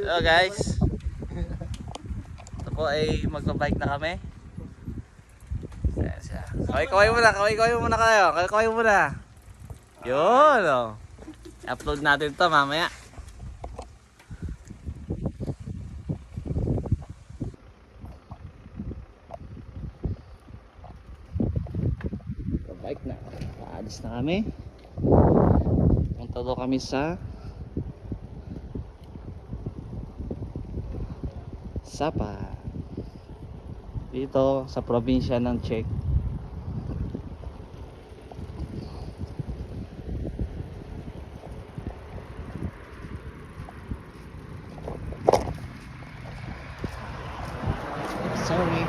Hello guys. Ito po ay magbabike na kami. Ayan siya. Kaway-kaway muna, kaway-kaway muna kayo. Kaway-kaway muna. Yun oh. I-upload natin to mamaya. Bike na. Paalis na kami. Punta daw kami sa Sapa. Dito sa probinsya ng Czech. Sorry.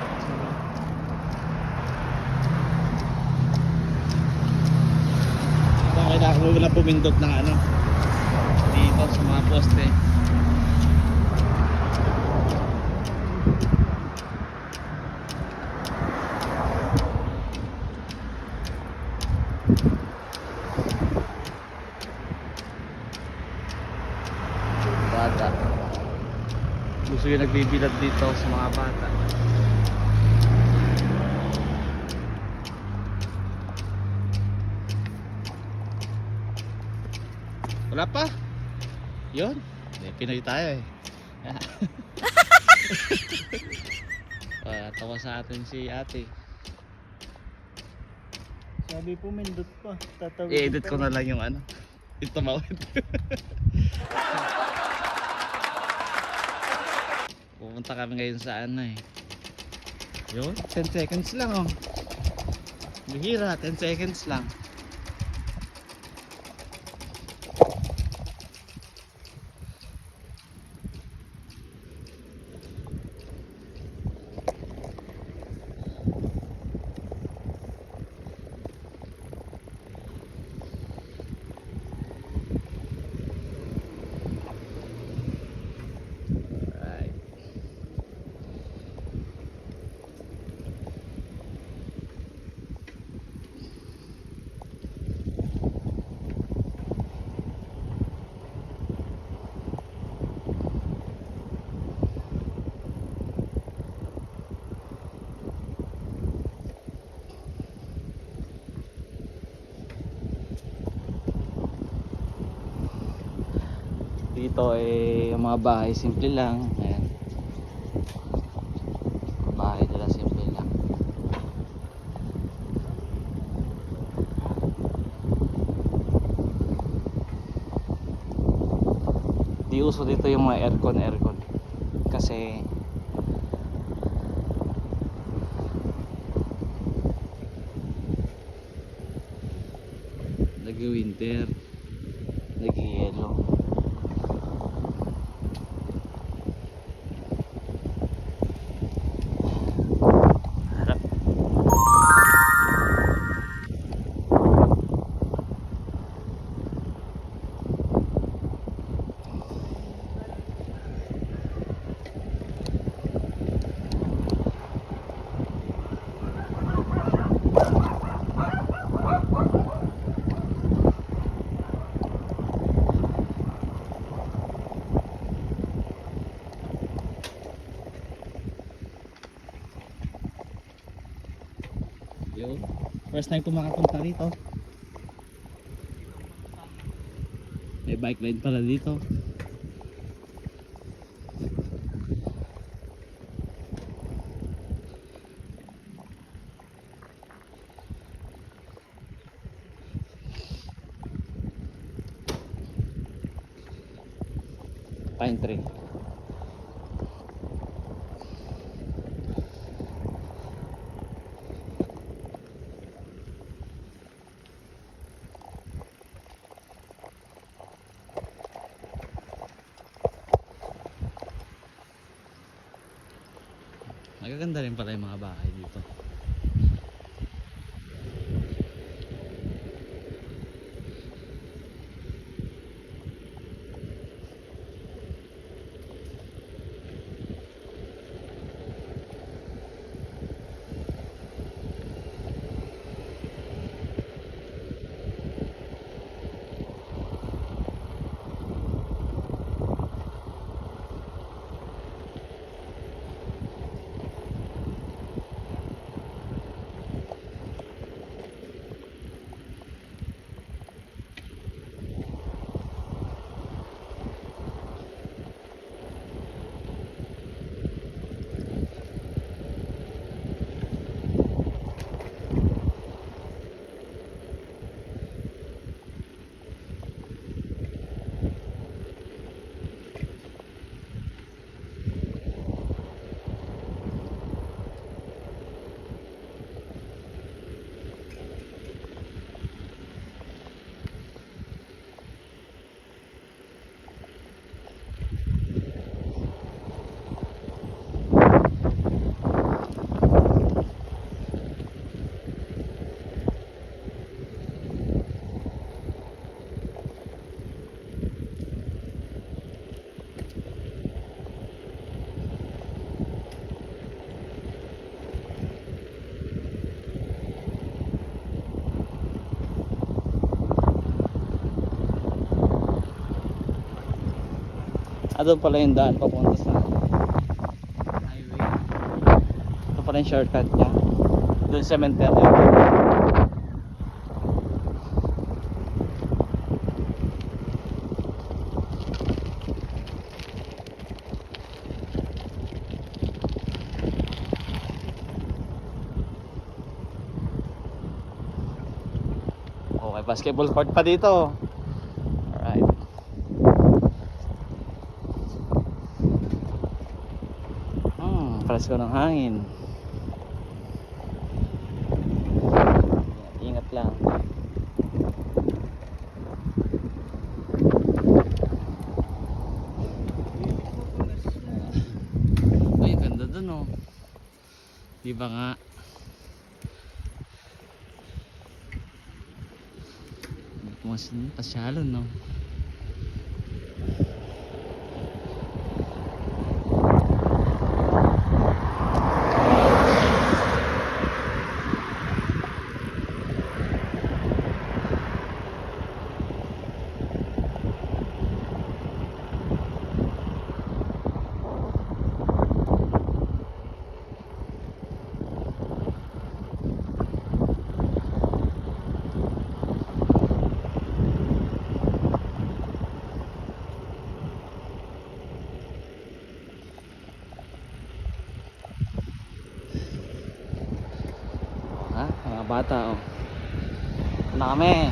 Kailangan mo na pumindot ng ano dito sa mga poste. Bata. Gusto yung nagbibilad dito sa mga bata. Wala pa? Yun? Pinoy tayo eh. Tawa sa atin si ate. Sabi po mindot pa. Tatawid I-edit ko na lang yung ano. Ito mawid. Pupunta kami ngayon sa ano eh. Yun, 10 seconds lang oh. Bihira, 10 seconds lang. Dito eh yung mga bahay simple lang. Ayan. Bahay nila simple lang. Di uso dito yung mga aircon kasi nag-winter, nag-yellow. Yo, first time ko makapunta rito. May bike lane pala dito. Pine tree. Magaganda rin pala yung mga bahay dito. doon pala yung daan papunta sa highway. Ito pala yung shortcut niya. Doon sa cemetery. Okay, basketball court pa dito. Alright. Presko ng hangin. Ingat lang. Ay, ganda dun oh. Di ba nga? Mas pasyalo no. Ha? Mga bata oh. Na kami.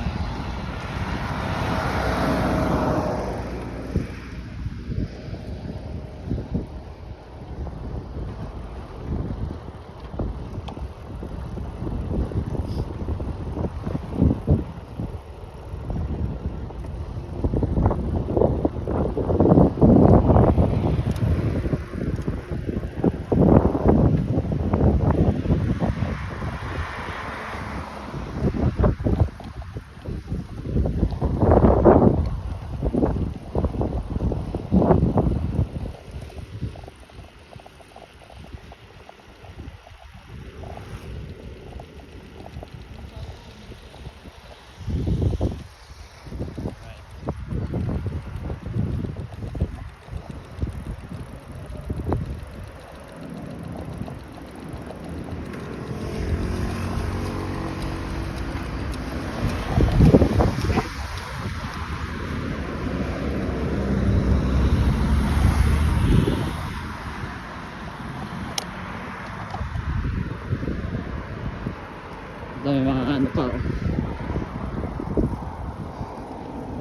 May mga ano pa oh.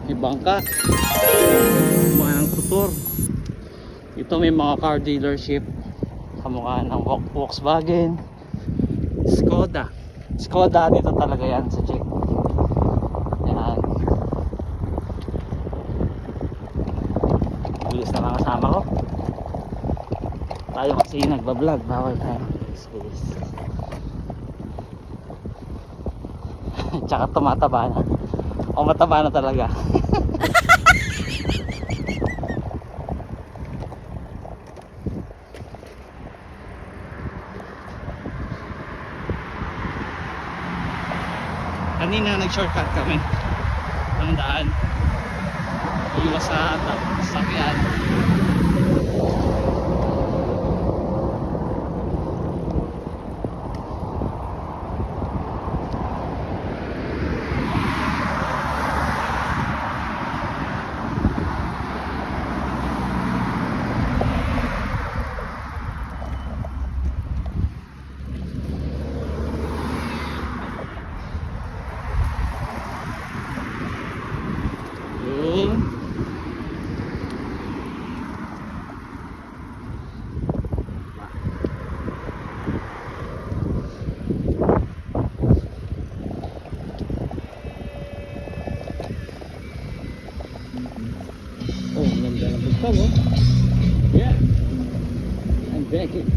May bangka. Mga ng tutor. Ito may mga car dealership. Kamukha ng Volkswagen, Skoda. Skoda dito talaga yan sa Czech. Yan. Bilis na mga kasama ko. Tayo kasi nagbablog. Bawal tayo. Bilis. Tsaka tumataba na. O mataba na talaga. Kanina nag-shortcut kami ng daan. Iwas sa sakyan. Oh, ang ganda ng bugtaw oh. Yeah. I'm begging.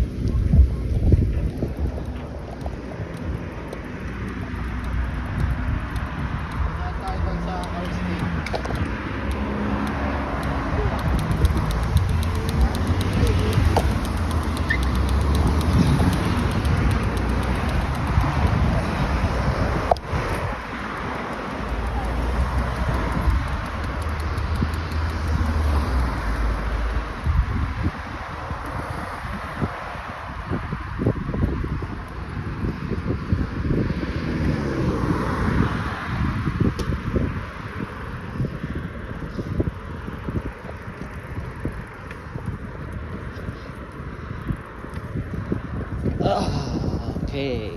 Okay.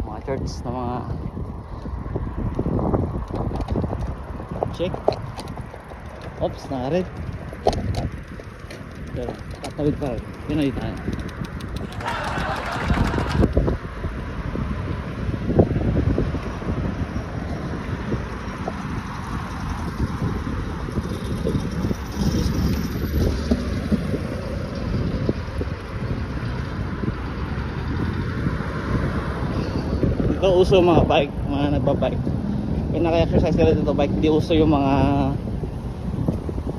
Mga church na mga check. Oops, naka-red. Pero, tatawid pa rin. Yun na tayo. Dito uso yung mga bike, mga nagbabike. Kaya naka-exercise nila dito bike, di uso yung mga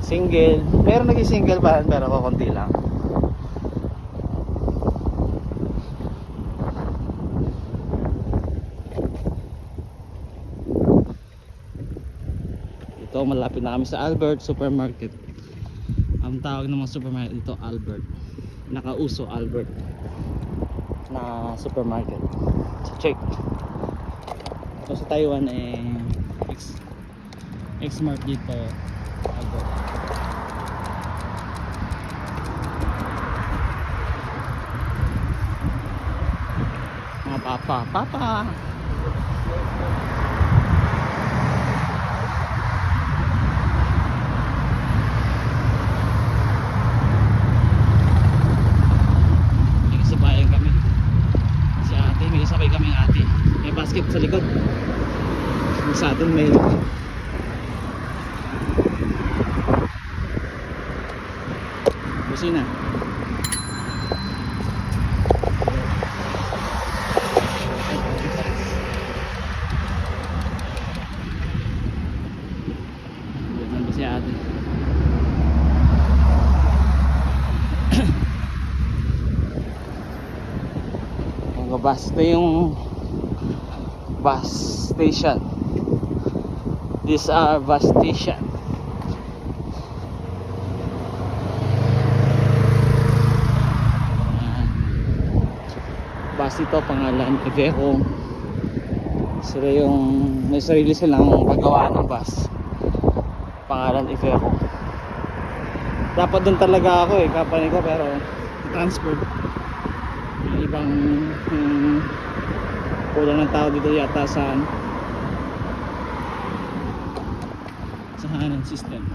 single. Meron naging single pa pero konti lang. Ito malapit na kami sa Albert Supermarket. Ang tawag ng mga supermarket dito Albert. Nakauso Albert na supermarket. So check. So sa Taiwan X-Mart dito Albert. Mga papa may kasabay kami ate, may basket sa likod. Sa atin may busina. Yan ba si ate? Bus na yung bus station. These are bus station. Bus ito pangalan Iveco. Sila yung may sarili silang paggawa ng bus. Pangalan Iveco. Dapat doon talaga ako company ko pero transfer. Ibang kulang ng tao dito yata sa hanan system.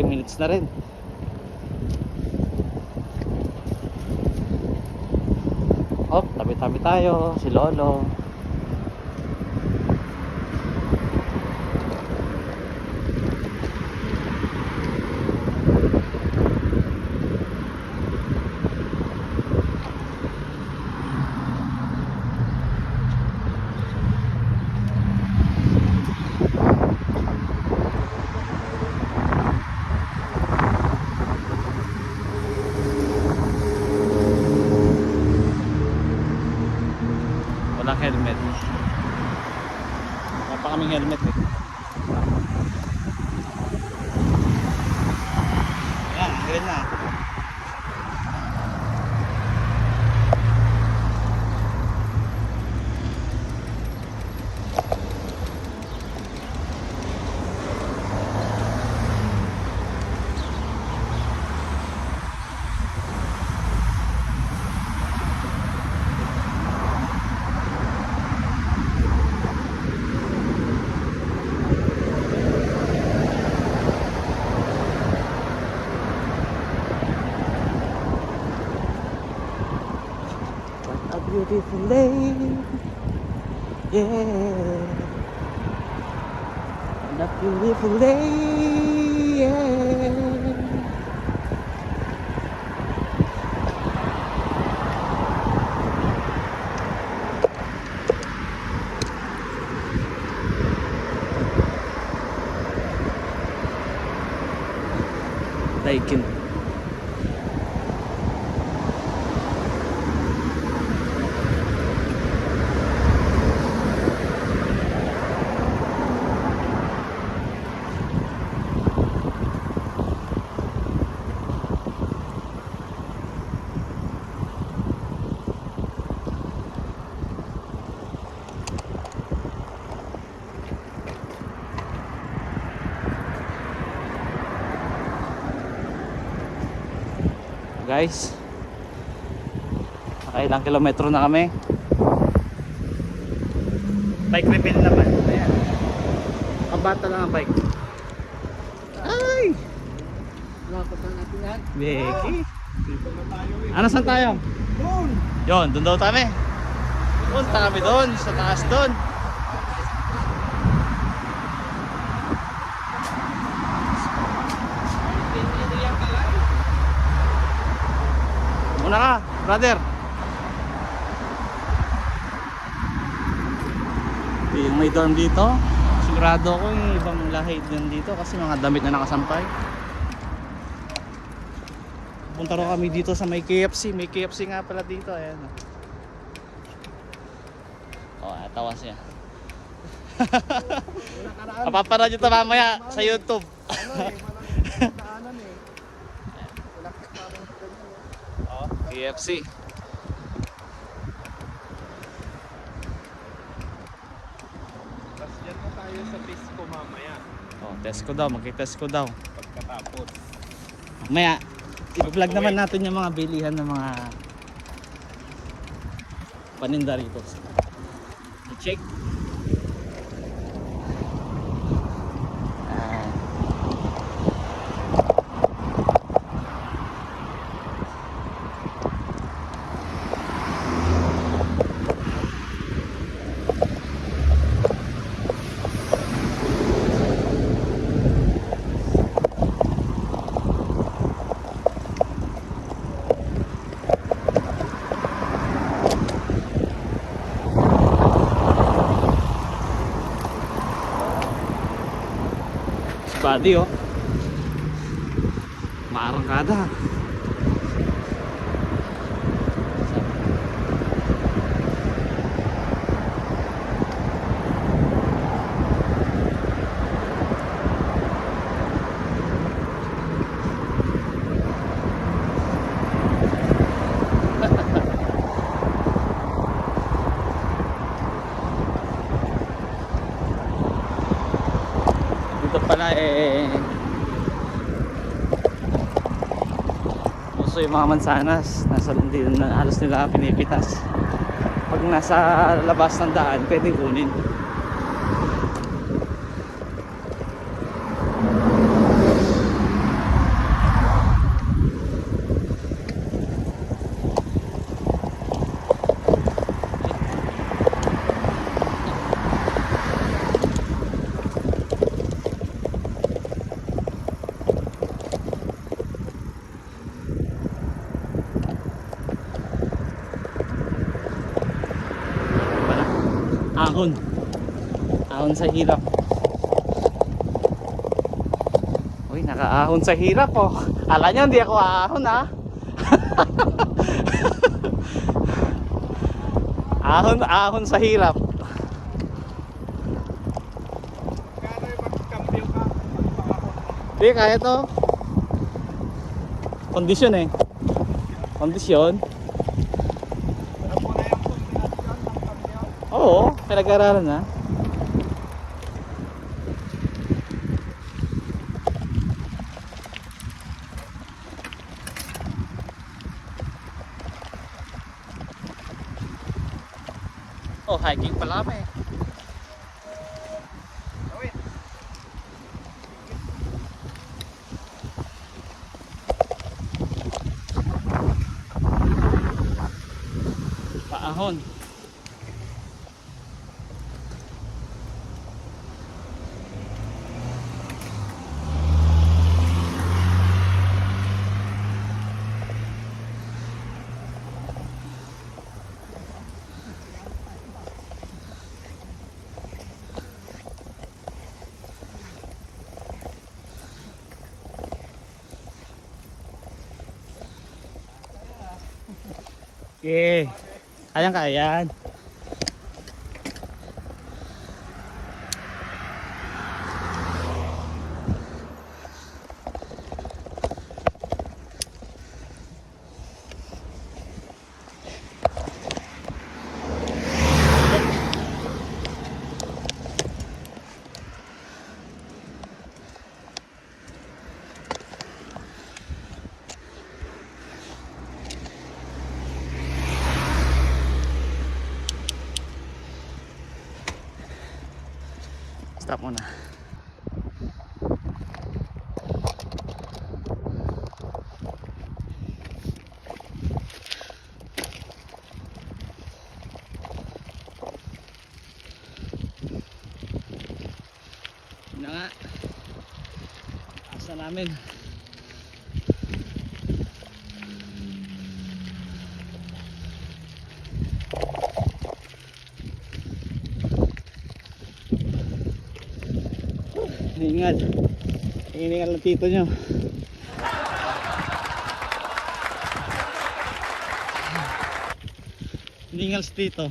Minutes na rin. Hop, tabi-tabi tayo, si Lolo. Walang helmet. beautiful day. Yeah. On a beautiful day. Yeah. Daikin. Guys, nakailang kilometro na kami. Bike refill naman. Ayan. Kabata lang ang bike. Ay! Lapot na natin yan. Beki. Dito na tayo eh. Ano, saan tayo? Doon! Yun, doon daw kami. Punta kami doon, sa taas doon. Muna ka, brother. Yung may dorm dito. Sigurado ako yung ibang lahi din dito kasi mga damit na nakasampay. Punta rin kami dito sa may KFC. May KFC nga pala dito. Ayan. Oh, tawa siya. Papapanood nyo ito mamaya sa YouTube. Ano eh, malang daanan eh. Malapit pa rin sa ganyan eh. Oh, KFC. Tapos dyan na tayo sa Pisco mamaya. Oh, test ko daw. Magki-test ko daw. Pagkatapos. Mamaya, i-vlog naman natin yung mga bilihan ng mga paninda rito. I-check. Body oh. Maarangkada. Dito pala uso yung mga mansanas. Nasa hindi na halos nila pinipitas. Pag nasa labas ng daan pwedeng kunin. Ahon. Ahon sa hirap. Uy, nakaahon sa hirap oh. Ala nyo, hindi ako ahon ha. Ahon sa hirap. Kaya yung magkambyo ka. Hindi, kaya to. Kondisyon eh. Kondisyon. Alam mo na yung kombinasyon ng kambyo. Oo, pinag-aralan na. Oh, hiking pala kami. Gawin. ahon. Okay. Kayang kayan. Stop muna. Yun na nga. Asa namin. Ingat. Ingat lang tito nyo. Ingat si tito.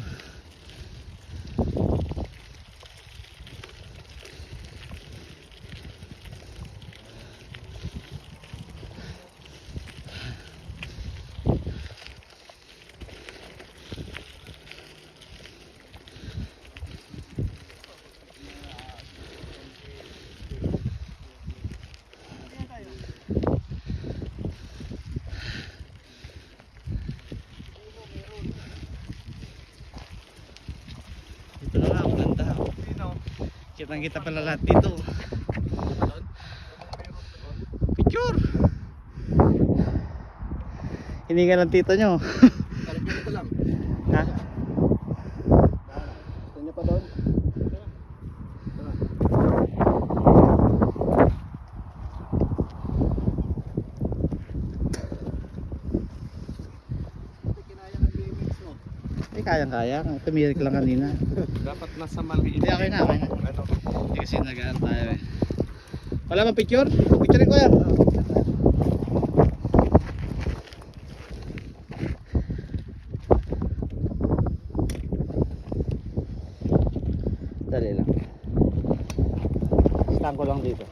Dito na nga, maganda. Kitang kita pala lahat dito. Picture! Hininga lang tito nyo. Karagyan ko lang. Ha? Gusto niyo pa doon? Kinaya ng BMX mo. Ay, kayang-kaya. Tumirik lang kanina. Dapat nasa maliit. Hindi, okay na, okay na. Ano? Hindi kasi nagaan tayo eh. Wala bang picture? Picture ko yan. Dali lang. Stand ko lang dito.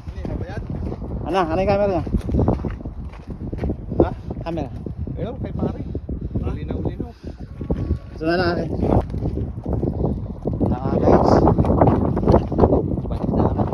Hindi na ba yan? Ano yung camera niya? Ha? Camera. Ayun, kay pare. Linaw-linaw. Ito na lang akin. Tama guys. Balik na kami.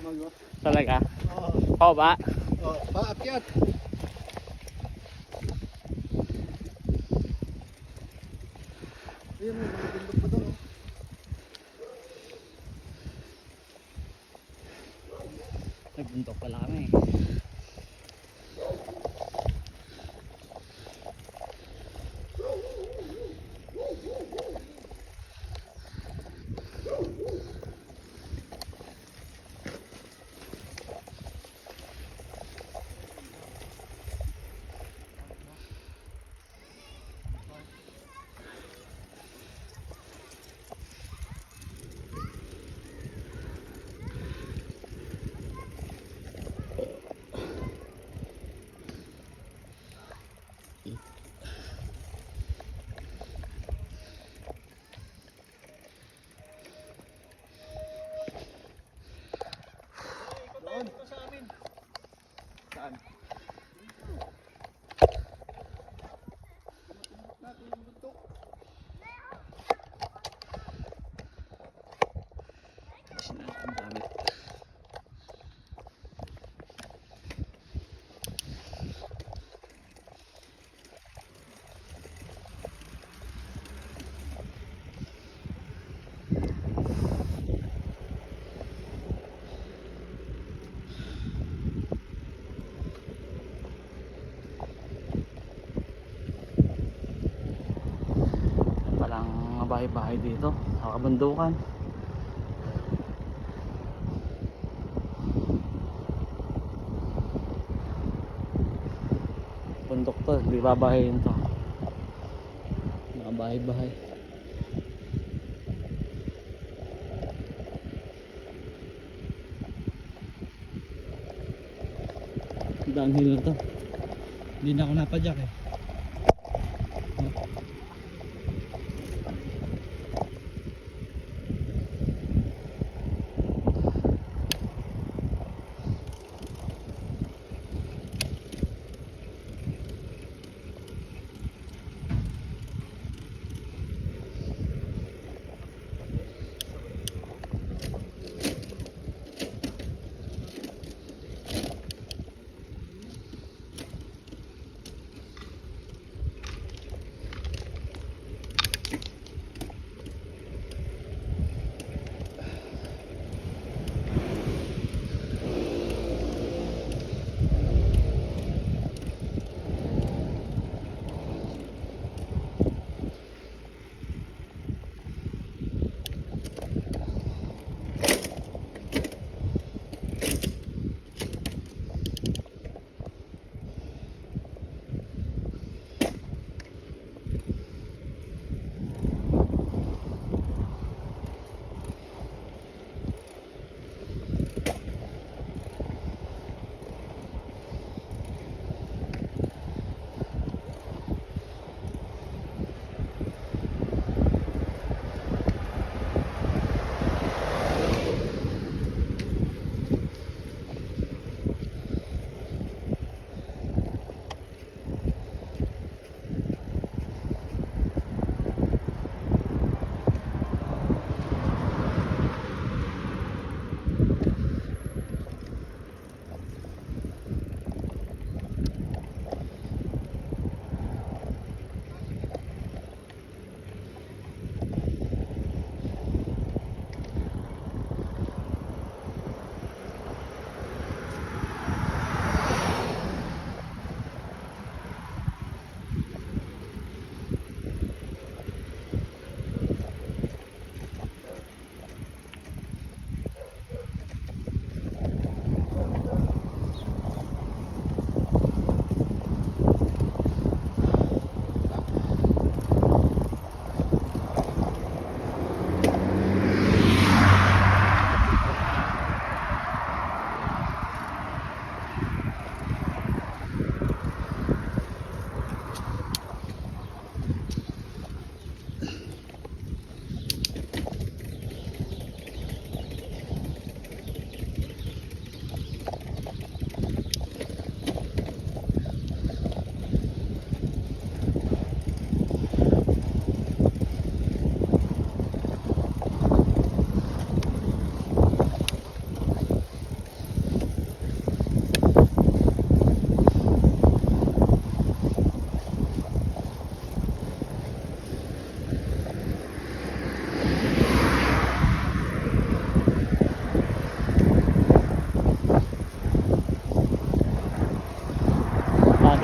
mag-o. Talaga? Oo. Oo ba? Oh, paakyat. Ayun, magandang pa doon. Nagbundok pala kami. Doon. Sa amin. Saan? Natin yung buntok. Ang gamit. Palang bahay-bahay dito sa kabundukan. Bundok to, di babahayin to. Mga bahay-bahay. Downhill na to. Hindi na ako napadyak eh.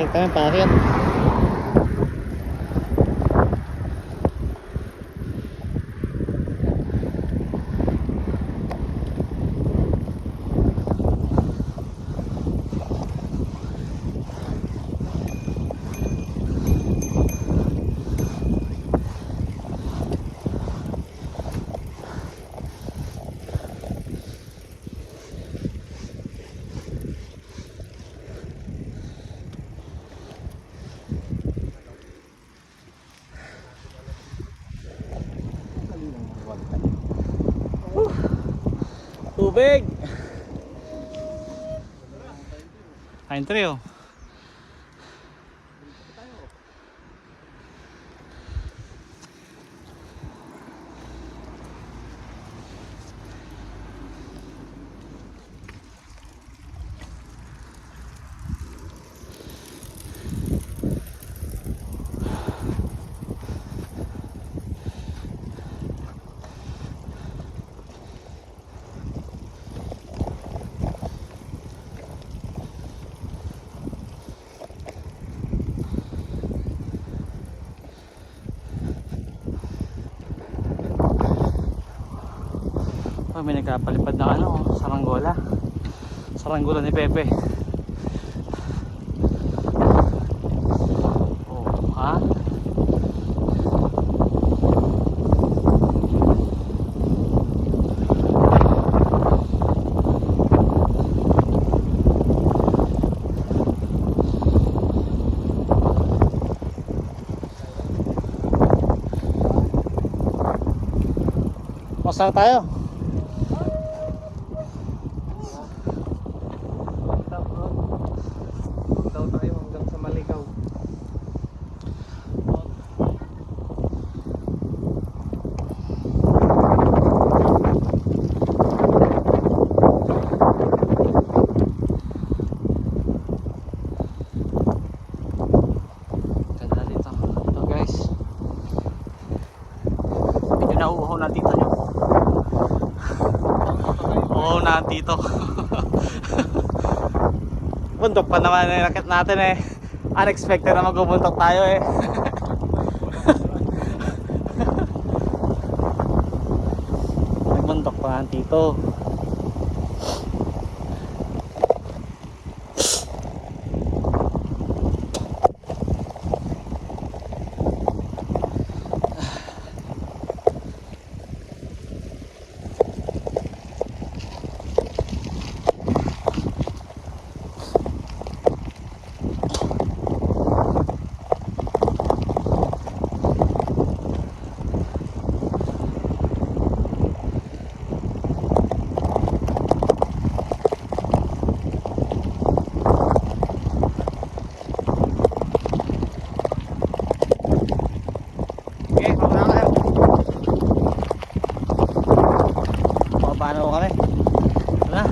Balik kami paakyat. Tubig! Kain trio. Oh, may nagkapalipad ng ano, saranggola. Saranggola ni Pepe. Oh, ha? Masang tayo. Daw tayo hanggang sa Maligaw. Ganda dito. Ito guys. Medyo nauuhaw na dito nyo. Oo na dito. Bundok pa naman yung rakit natin eh. Unexpected na magbubuntok tayo eh. Nagbundok pa dito. Okay, pababa na kayo. Pababa na ho kami. Tara.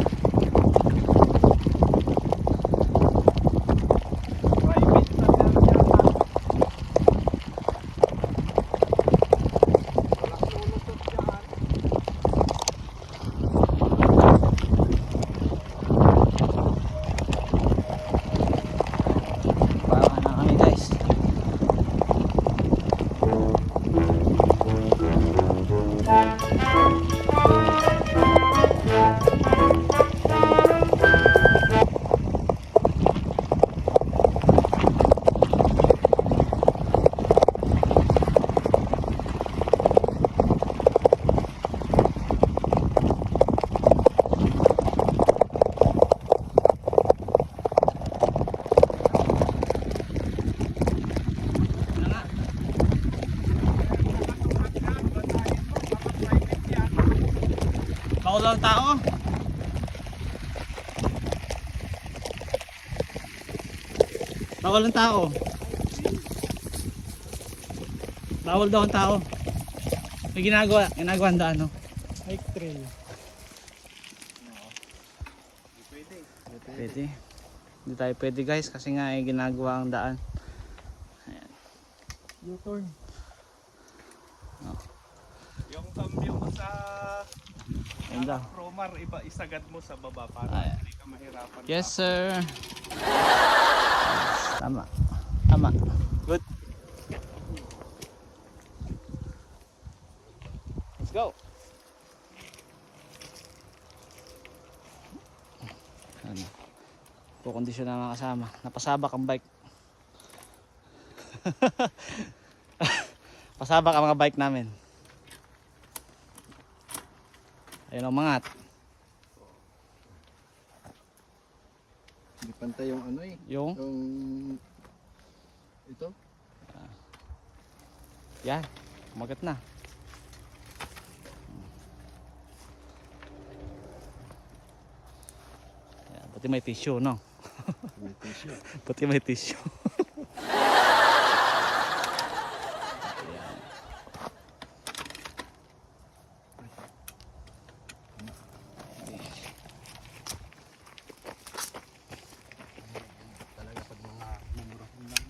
Private na lang yata. Walang lulusot dyan. Pababa na kami guys. Bawal ang tao. Bawal ang tao. Bawal daw ang tao. May ginagawa ang daan no. Hike trail. Pwede. Hindi tayo pwede guys kasi nga ay ginagawa ang daan. U-turn. Yung cambio mo sa Ayun daw. Promar, iba isagad mo sa baba para Ay. hindi ka mahirapan. Yes sir. Tama. Tama. Good. Let's go. Ano? Kukondisyon na mga kasama. Napasabak ang bike. Pasabak ang mga bike namin. Ayun ang mangat. Hindi pantay yung ano eh. Yung? Yung... Ito? Yan. Umagat na. Yan. Buti may tissue, no? May tissue. Buti may tissue. Talaga pag mga memorable lang.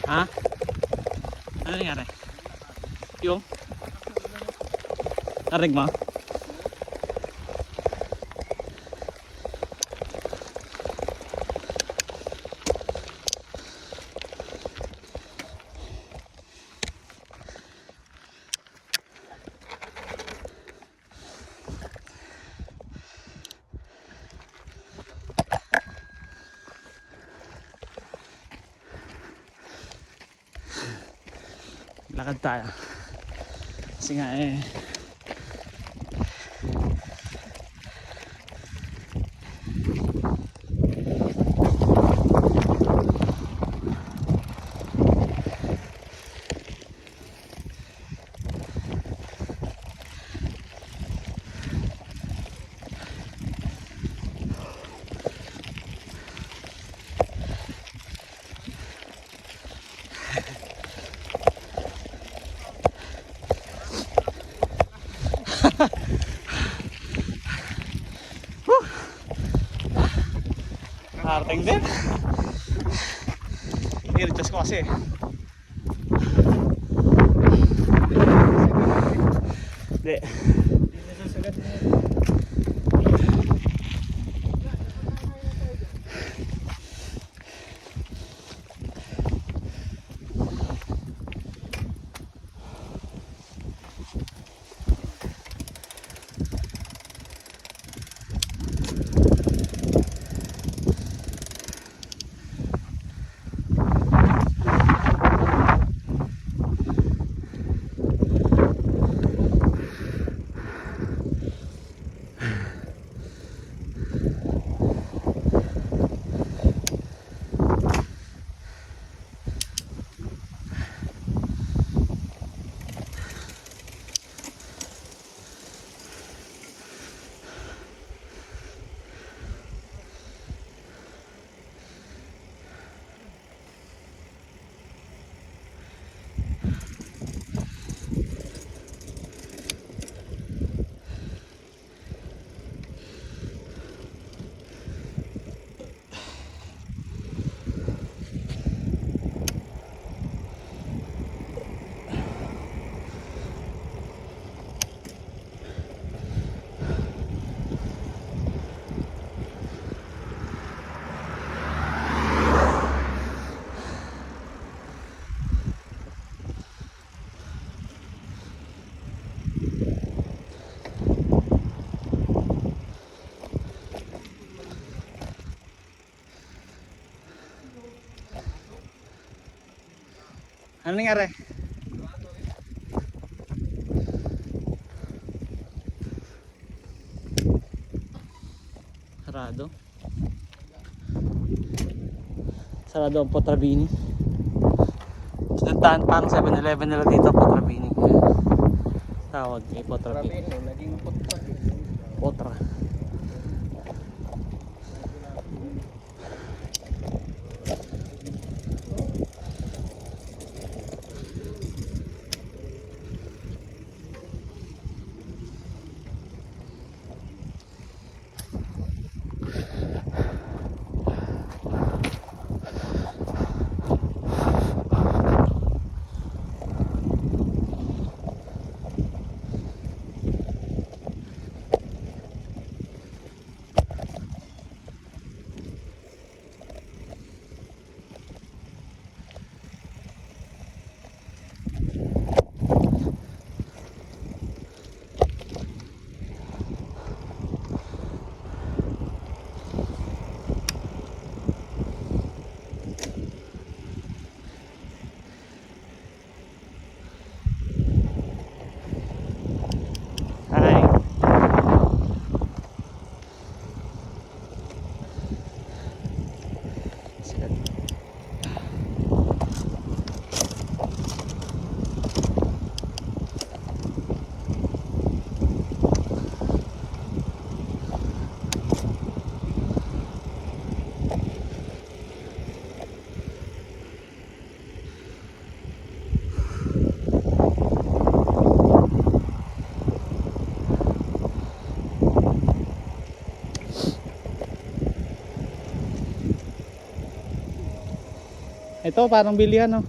Ha? Ano nangyari? Yung? Narinig mo? Lakad tayo. Kasi nga eh Harding din. Nirejust ko kasi. Hindi. Ano nangyari? Sarado. Sarado ang Potrabini. tindahan, parang 7-Eleven nila dito, Potrabini. Tawag kay Grabe Potrabini. no, naging putpag eh. Potra. Hi. Ito parang bilihan, no.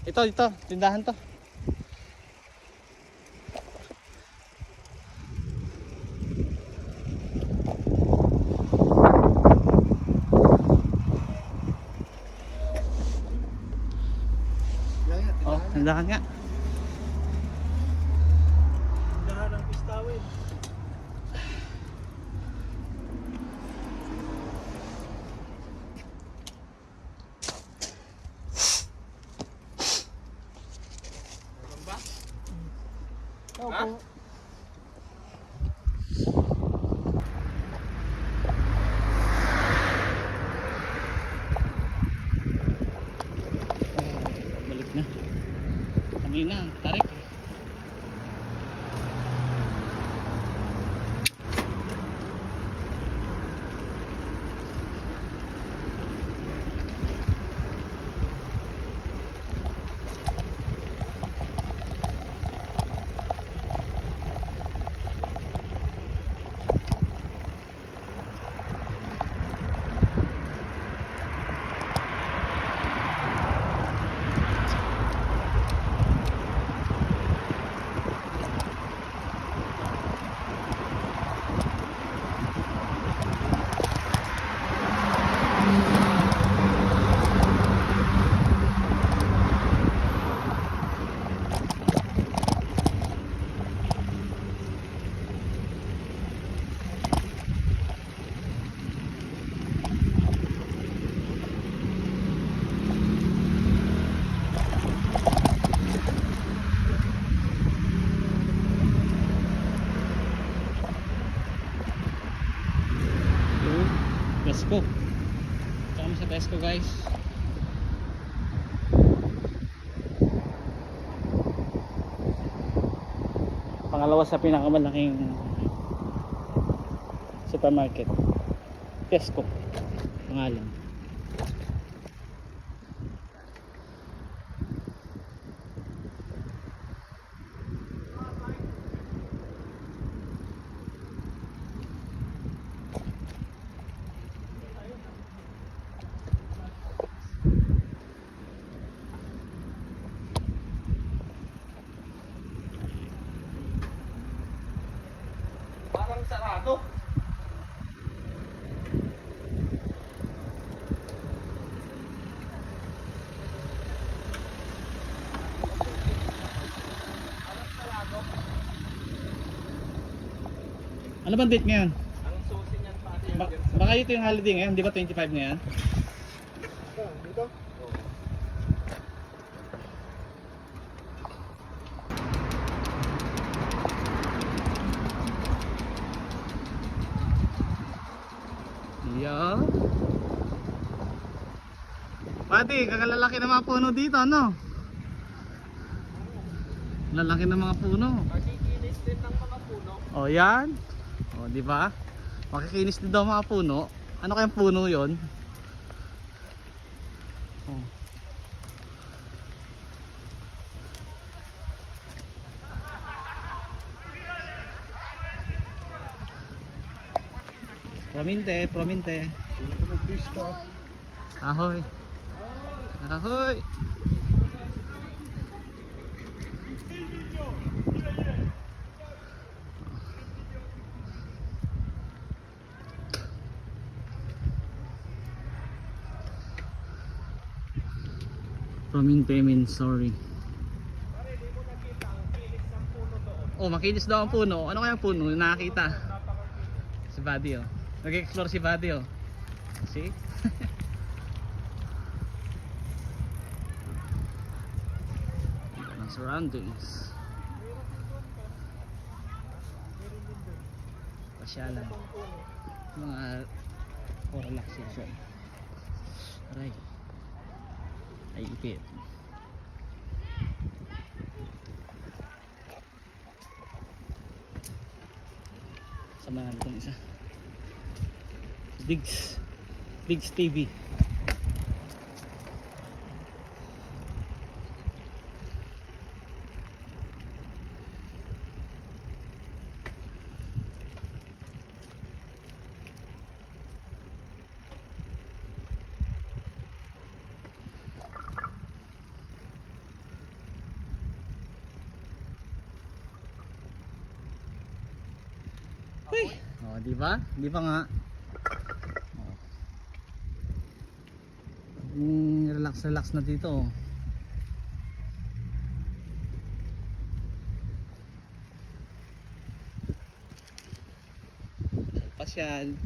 Ito, tindahan to. Yan, Oh, tindahan nga. Tindahan ng pistawin. Opo. Balik na. Kanina, tarik. Tesco. Kami sa Tesco, guys. Pangalawa sa pinakamalaking supermarket. Tesco. Pangalan. Parang sarado. Ano bang date ngayon? Anong susi niyan pati? Baka ito yung holiday ngayon, di ba 25 ngayon? Dito? Yeah. Mati. Di, kakalalaki ng mga puno dito, ano? Lalaki ng mga puno. Makikinis din ng mga puno. O yan. O di ba? Makikinis din daw mga puno. Ano kayang puno 'yon? O. Prominte, prominte. Vista. Ahoy. Ahoy. Prominte means sorry. Oh, makinis daw ang puno. Ano kaya ang puno? Nakakita. Si Buddy oh. Nag-explore si Buddy oh. See? Ang surroundings. Pasyalan. Mga for relaxation. Aray. Ay ipit. Samahan itong isa. Diggs TV. Uy! Oh, di ba? Di ba nga? Oh. Relax na dito. Oh. Pasyal.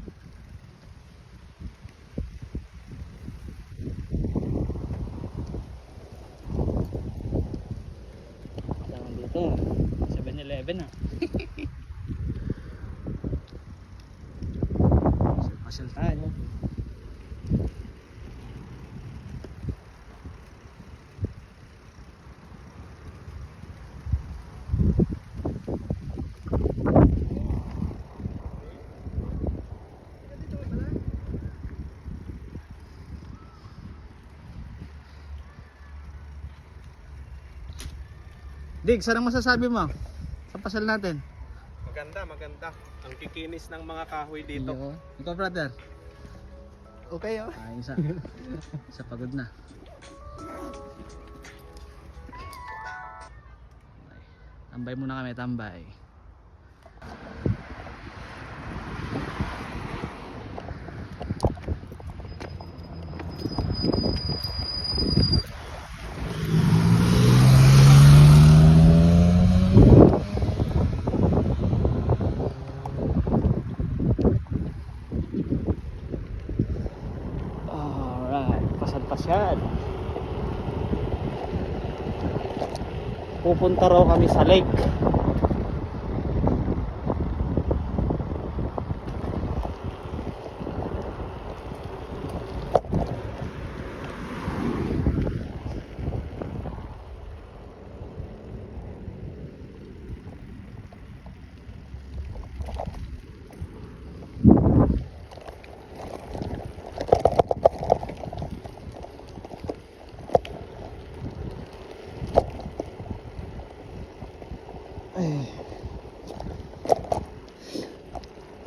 Tawag dito. 7-Eleven ah. Pasyal tayo. Dig, saan ang masasabi mo sa pasyal natin? Maganda, maganda. Ang kikinis ng mga kahoy dito. Iyo. Ikaw brother? Okay oh. Ay, isa pagod na. Tambay muna kami, tambay. Alright, pasad-pasad. Pupunta raw kami sa lake.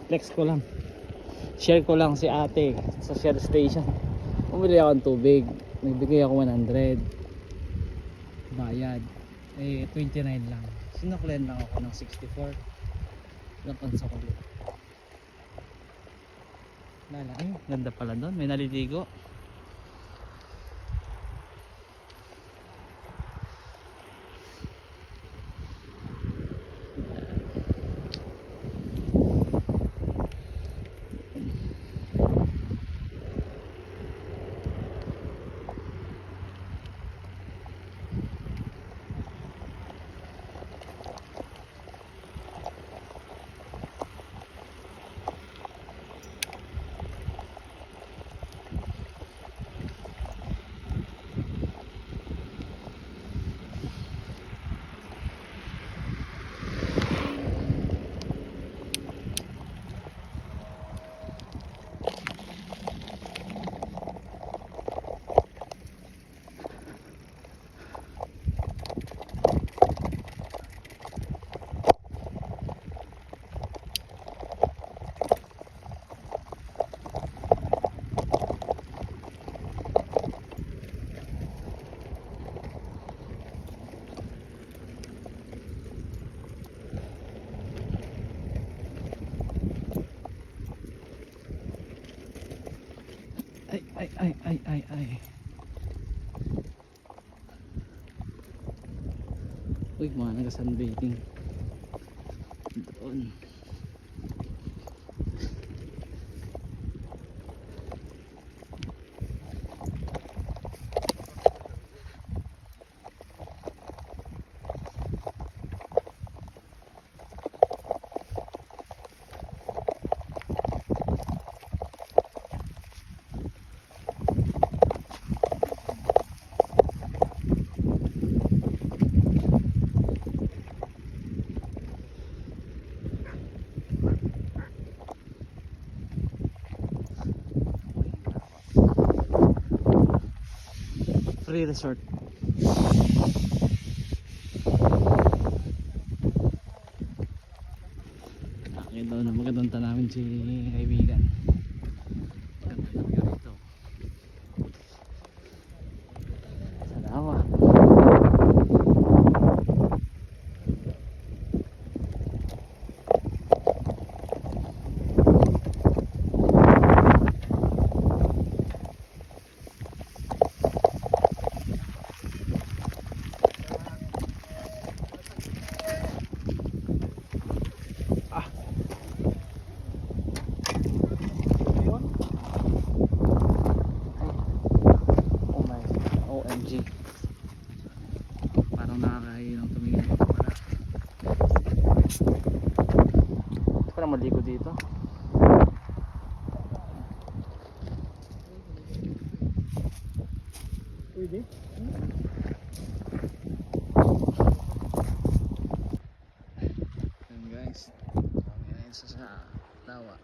Flex ko lang. Share ko lang si ate sa share station. Bumili ako ng tubig. Nagbigay ako 100. Bayad. Eh, 29 lang. Sinuklen lang ako ng 64. Napansa ko ulit. Lala, ay, ganda pala doon. May naliligo. Ay. Uy, mga nag-sunbathing. Doon. Free resort. Akin daw na magandang namin si kaibigan. Ganda ng view rito. Sa lawa. Oh my, OMG. Parang nakakahiya ng tumingin dito para. Hindi ko na maligo dito. Pwede? Ayan guys, kami ngayon sa lawa.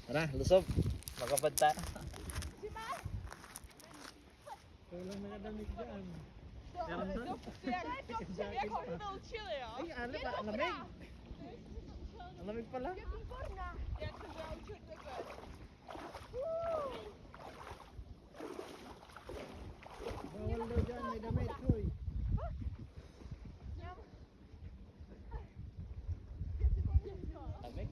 Tara, lusob. Magkabad Walang nakadamig dyan. Meron doon? Jag har det väl chilly ja. Ay, ano ba? Ang lamig. Ang lamig pala. Jag kan dra och chilla ikväll. Bawal daw dyan, may damit. Hoy. Lamig?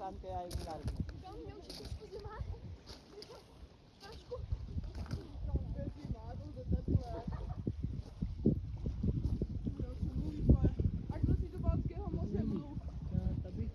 Saan kaya yung lalim? Sa tabi.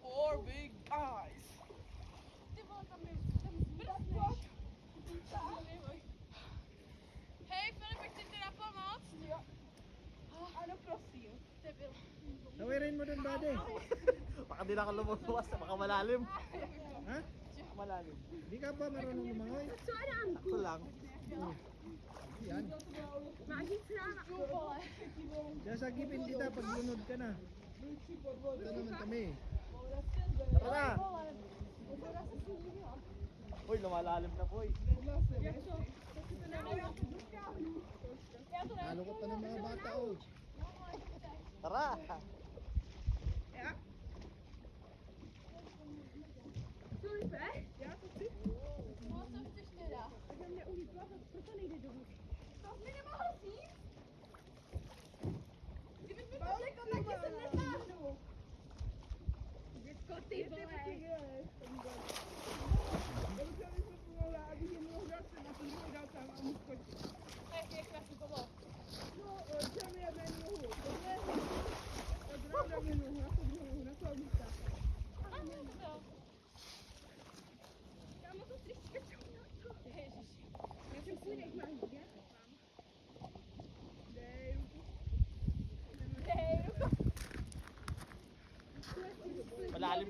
Four big eyes. Hej, Filip, fick du på mat? Ja. Ano prosím? Tawirin mo dun, buddy. Baka di na ako lumuwas, baka malalim. Ha? Malalim. Di ka ba marunong lumangoy? Ako lang. Yan. Diyan sa gipin kita, pag lunod ka na. Ito naman kami. Tara na! Uy, lumalalim na po eh. Nalukot pa ng mga bata, oh. Tara!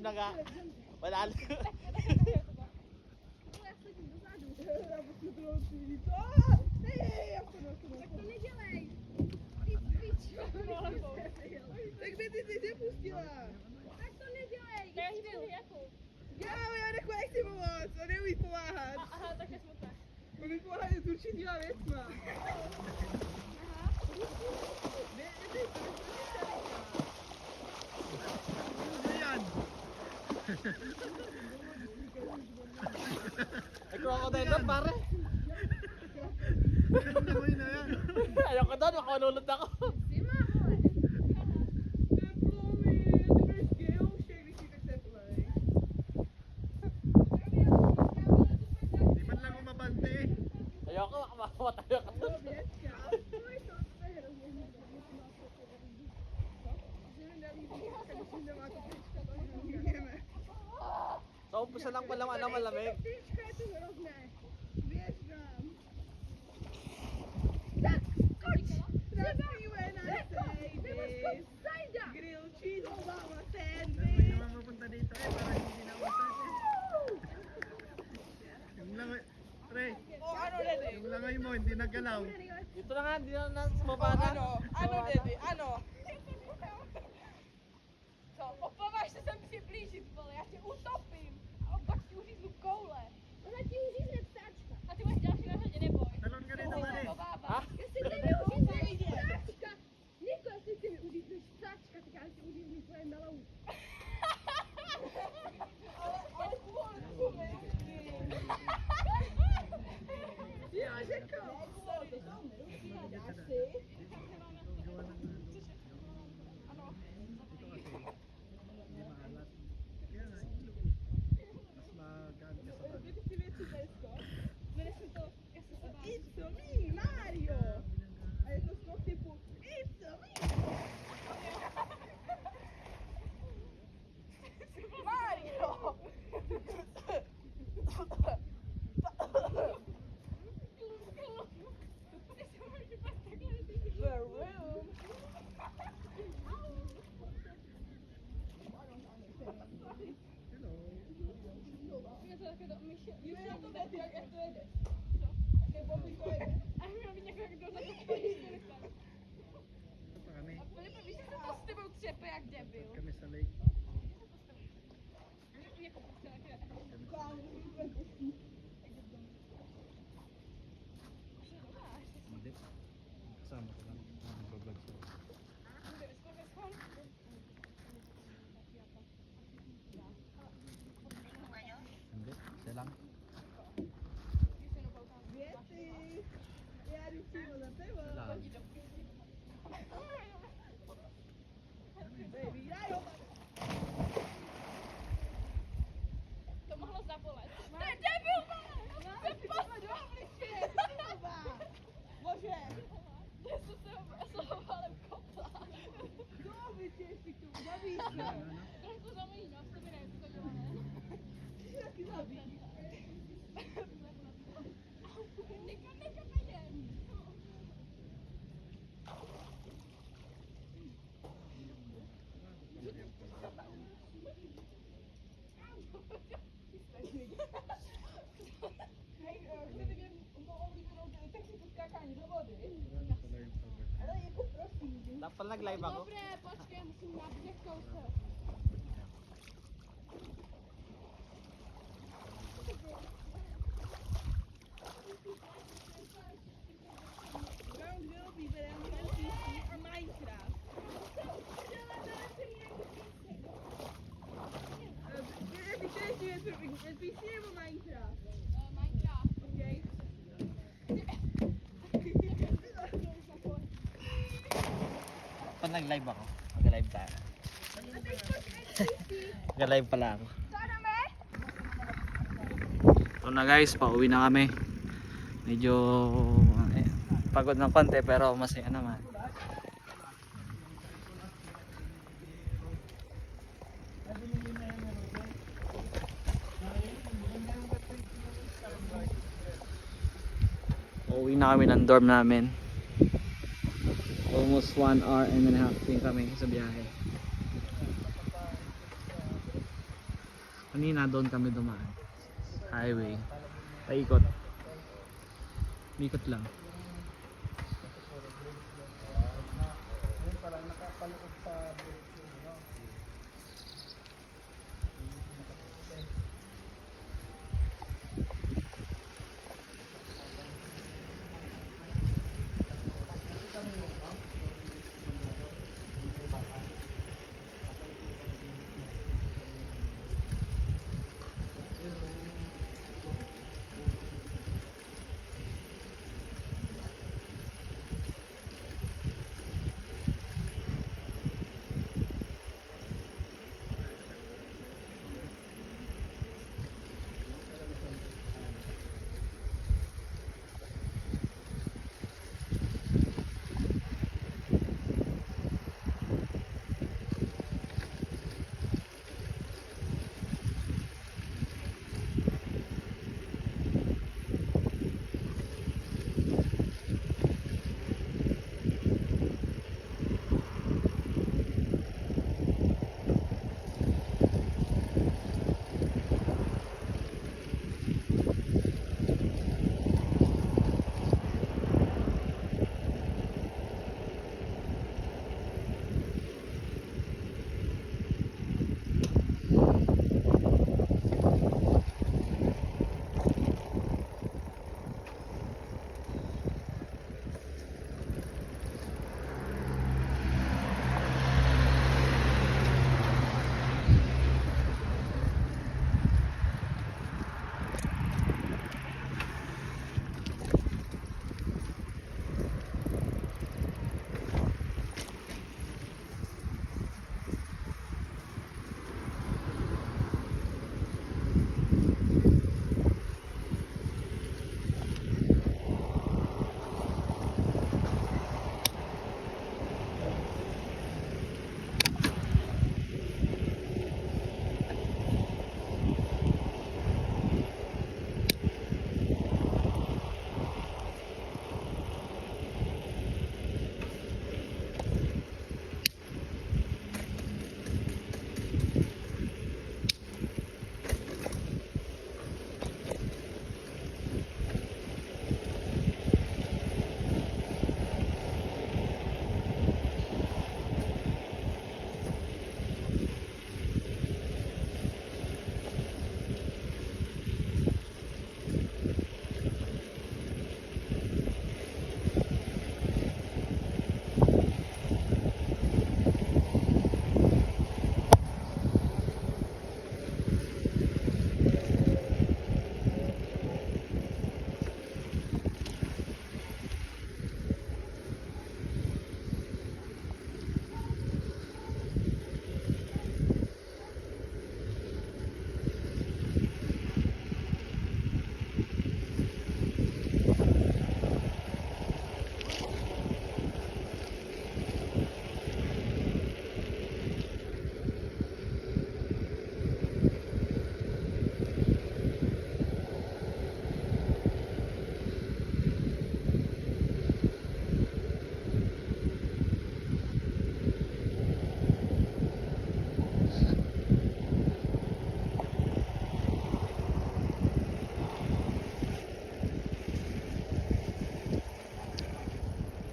na nga. Wala. Tak to nedělej. Ty pičo. Tak by ty nepustila. Tak to nedělej. Každý jako. Já nechci pomoct, on neumí pomáhat. Aha, tak je smutné. On mi pomáhá s určitýma věcma. Aha. Ay, crocodile doon, pare. Ayoko doon, makululot ako. Si Mamo. Di man lang umabante eh. Ayoko, makamatay ako doon. Sa umpisa lang pala malamig. Grilled cheese Obama May sandwich. naman mapunta dito eh, para hindi na usan eh. Yung langay, pre, Oh, ano Dede? yung langay mo hindi nagalaw. Dito na nga, hindi na baba na. Ano Dede? Ano? Co, opováž se sem přiblížit, vole, já tě utopím. A pak ti uříznu koule. Ona ti uřízne ptáčka. A ty máš další na řadě, neboj. Talon ka rin naman eh. Ha? Jestli ty mi uřízneš ptáčka, Niko, jestli ty mi uřízneš ptáčka, tak já ti uříznu tvoje melou. Ale kurva, já řekl. Mas magaan ka sa pag- It's me, Mario! A je to skok typu It's me! Mario! The room! Jmenuje to Betty, jak to jede. Jaké Bobby to jede. A měl by někdo, kdo za to chodí. Ito pa kami. A Filipe, víš, že se to s tebou třepe jak debil. Kami sa lake. Jako prostě také. Hindi. Kasama ko lang. Nag-vlog siya. Hindi. Siya lang. Betty! Já rycím za tebou. Siya lang. Baby, já jo. To mohlo zabolet. To je debil, to je postavliště. Bože! Já jsem se ho válem kopla. Co vyčeš ty tu? Bavíš se? Trošku zamlí, no, to mi nejde, to dělá. Ty se taky zabíš. Niko, nejen. Hej, kdyby mě mohl vyvinout techniku skákání do vody. Marami pala yung cover. Ale jako prosím. Dapat nag-live ako. Dobré, počkej, musím nabít kousek. Round will be but I'm NPC or Minecraft. NPC nebo Minecraft? Minecraft. Oké. Dapat nag-live ako. Mag-live tayo. Mag-live pala ako. So na guys, pauwi na kami. Medyo pagod ng konti pero masaya naman. Uuwi na kami ng dorm namin. Almost 1 hour and a half din kami sa biyahe. Kanina doon kami dumaan. Highway. Paikot. Ikot lang. Parang nakapalukot sa direksyon, no?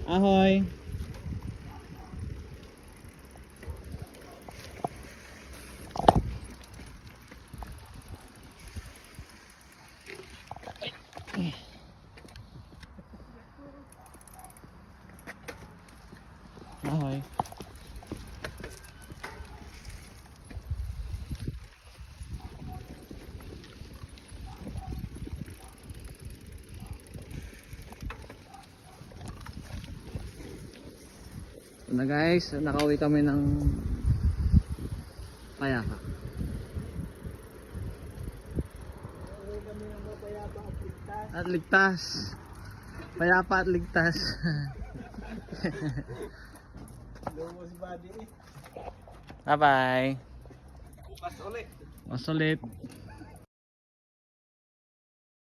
Ahoy! Ahoy! So na guys, nakauwi kami ng Payapa. Uwi kami ng mapayapa at ligtas. At ligtas. Payapa at ligtas. Lumos body eh. Bye bye. Bukas ulit. Mas ulit.